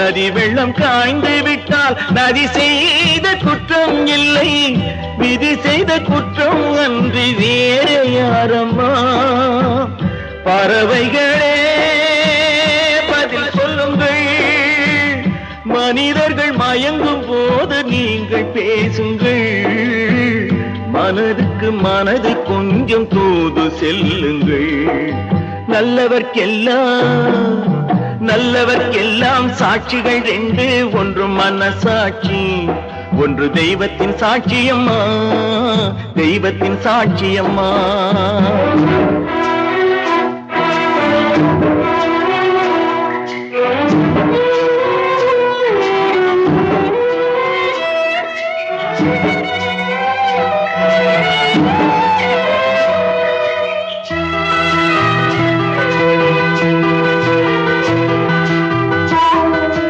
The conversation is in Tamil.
நதி வெள்ளம் காய்ந்து விட்டால் நதி செய்த குற்றம் இல்லை, விதி செய்த குற்றம் அன்றி வேறு யாரம்மா? பறவைகளே பதில் சொல்லுங்கள், மனிதர்கள் மயங்கும் போது நீங்கள் பேசுங்கள். மனதுக்கு மனதை கொஞ்சம் தூது செல்லுங்கள். நல்லவர்க்கெல்லாம் சாட்சிகள் ரெண்டு, ஒன்று மனசாட்சி, ஒன்று தெய்வத்தின் சாட்சியம்மா, தெய்வத்தின் சாட்சியம்மா.